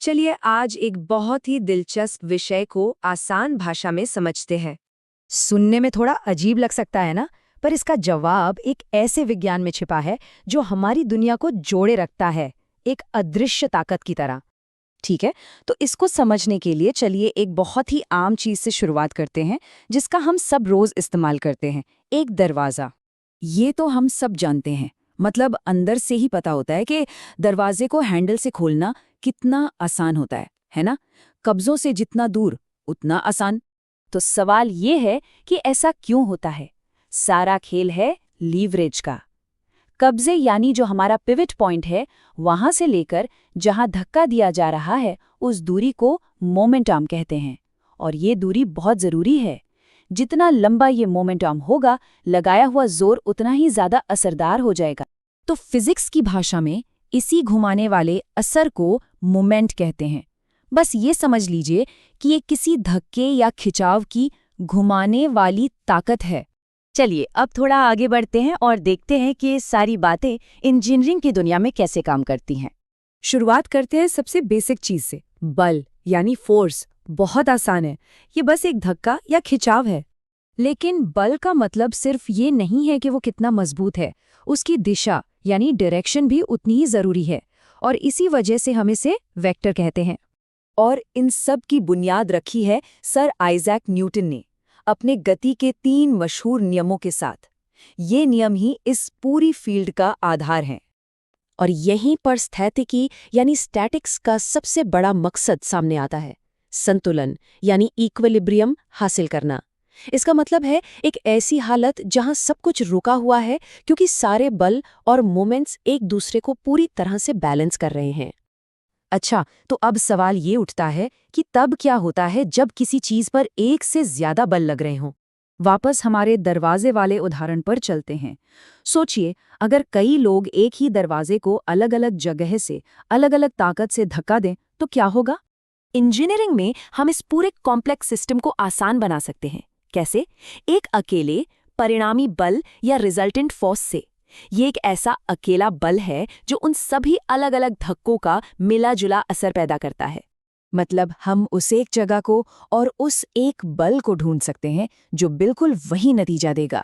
चलिए आज एक बहुत ही दिलचस्प विषय को आसान भाषा में समझते हैं। सुनने में थोड़ा अजीब लग सकता है ना, पर इसका जवाब एक ऐसे विज्ञान में छिपा है जो हमारी दुनिया को जोड़े रखता है, एक अदृश्य ताकत की तरह। ठीक है, तो इसको समझने के लिए चलिए एक बहुत ही आम चीज से शुरुआत करते हैं जिसका हम सब रोज इस्तेमाल करते हैं, एक दरवाज़ा। ये तो हम सब जानते हैं, मतलब अंदर से ही पता होता है कि दरवाजे को हैंडल से खोलना कितना आसान होता है ना? कब्जों से जितना दूर उतना आसान। तो सवाल ये है कि ऐसा क्यों होता है? सारा खेल है लीवरेज का। कब्जे यानी जो हमारा पिवट पॉइंट है, वहां से लेकर जहां धक्का दिया जा रहा है उस दूरी को मोमेंट आर्म कहते हैं। और ये दूरी बहुत जरूरी है। जितना लंबा ये मोमेंट आर्म होगा, लगाया हुआ जोर उतना ही ज्यादा असरदार हो जाएगा। तो फिजिक्स की भाषा में इसी घुमाने वाले असर को मोमेंट कहते हैं। बस ये समझ लीजिए कि ये किसी धक्के या खिंचाव की घुमाने वाली ताकत है। चलिए अब थोड़ा आगे बढ़ते हैं और देखते हैं कि ये सारी बातें इंजीनियरिंग की दुनिया में कैसे काम करती हैं। शुरुआत करते हैं सबसे बेसिक चीज से, बल यानी फोर्स। बहुत आसान है, ये बस एक धक्का या खिंचाव है। लेकिन बल का मतलब सिर्फ ये नहीं है कि वो कितना मजबूत है, उसकी दिशा यानी डायरेक्शन भी उतनी ही जरूरी है। और इसी वजह से हम इसे वेक्टर कहते हैं। और इन सब की बुनियाद रखी है सर आइजैक न्यूटन ने अपने गति के 3 मशहूर नियमों के साथ। ये नियम ही इस पूरी फील्ड का आधार हैं। और यहीं पर स्थैतिकी यानी स्टैटिक्स का सबसे बड़ा मकसद सामने आता है, संतुलन यानी इक्विलिब्रियम हासिल करना। इसका मतलब है एक ऐसी हालत जहां सब कुछ रुका हुआ है क्योंकि सारे बल और मोमेंट्स एक दूसरे को पूरी तरह से बैलेंस कर रहे हैं। अच्छा, तो अब सवाल ये उठता है कि तब क्या होता है जब किसी चीज पर एक से ज्यादा बल लग रहे हों? वापस हमारे दरवाजे वाले उदाहरण पर चलते हैं। सोचिए, अगर कई लोग एक ही दरवाजे को अलग अलग जगह से अलग अलग ताकत से धक्का दें तो क्या होगा? इंजीनियरिंग में हम इस पूरे कॉम्प्लेक्स सिस्टम को आसान बना सकते हैं। कैसे? एक अकेले परिणामी बल या रिजल्टेंट फोर्स से। ये एक ऐसा अकेला बल है जो उन सभी अलग अलग धक्कों का मिला जुला असर पैदा करता है। मतलब हम उस एक जगह को और उस एक बल को ढूंढ सकते हैं जो बिल्कुल वही नतीजा देगा।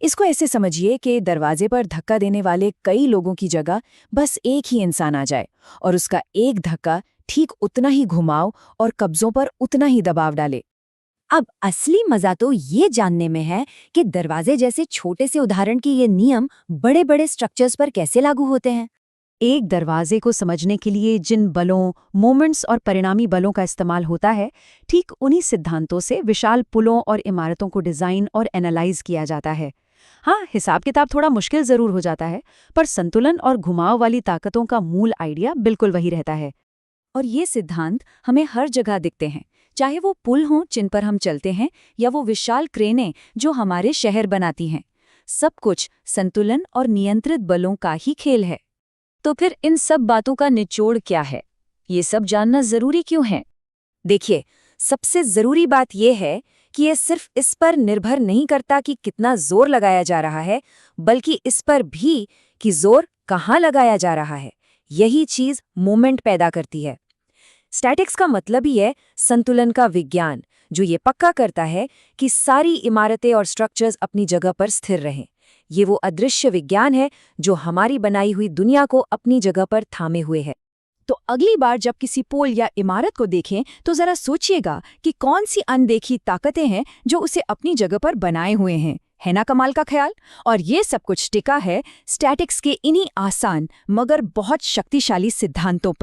इसको ऐसे समझिए कि दरवाजे पर धक्का देने वाले कई लोगों की जगह बस एक ही इंसान आ जाए और उसका एक धक्का ठीक उतना ही घुमाव और कब्जों पर उतना ही दबाव डाले। अब असली मजा तो ये जानने में है कि दरवाजे जैसे छोटे से उदाहरण के ये नियम बड़े बड़े स्ट्रक्चर्स पर कैसे लागू होते हैं। एक दरवाजे को समझने के लिए जिन बलों, मोमेंट्स और परिणामी बलों का इस्तेमाल होता है, ठीक उन्हीं सिद्धांतों से विशाल पुलों और इमारतों को डिजाइन और एनालाइज किया जाता है। हाँ, हिसाब किताब थोड़ा मुश्किल जरूर हो जाता है, पर संतुलन और घुमाव वाली ताकतों का मूल आइडिया बिल्कुल वही रहता है। और ये सिद्धांत हमें हर जगह दिखते हैं, चाहे वो पुल हों जिन पर हम चलते हैं या वो विशाल क्रेनें जो हमारे शहर बनाती हैं। सब कुछ संतुलन और नियंत्रित बलों का ही खेल है। तो फिर इन सब बातों का निचोड़ क्या है? ये सब जानना जरूरी क्यों है? देखिए, सबसे जरूरी बात यह है कि ये सिर्फ इस पर निर्भर नहीं करता कि कितना जोर लगाया जा रहा है, बल्कि इस पर भी कि जोर कहाँ लगाया जा रहा है। यही चीज मोमेंट पैदा करती है। स्टैटिक्स का मतलब ही है संतुलन का विज्ञान, जो ये पक्का करता है कि सारी इमारतें और स्ट्रक्चर्स अपनी जगह पर स्थिर रहें। ये वो अदृश्य विज्ञान है जो हमारी बनाई हुई दुनिया को अपनी जगह पर थामे हुए है। तो अगली बार जब किसी पोल या इमारत को देखें तो जरा सोचिएगा कि कौन सी अनदेखी ताकतें हैं जो उसे अपनी जगह पर बनाए हुए हैं। है ना कमाल का ख्याल? और ये सब कुछ टिका है स्टैटिक्स के इन्हीं आसान मगर बहुत शक्तिशाली सिद्धांतों पर।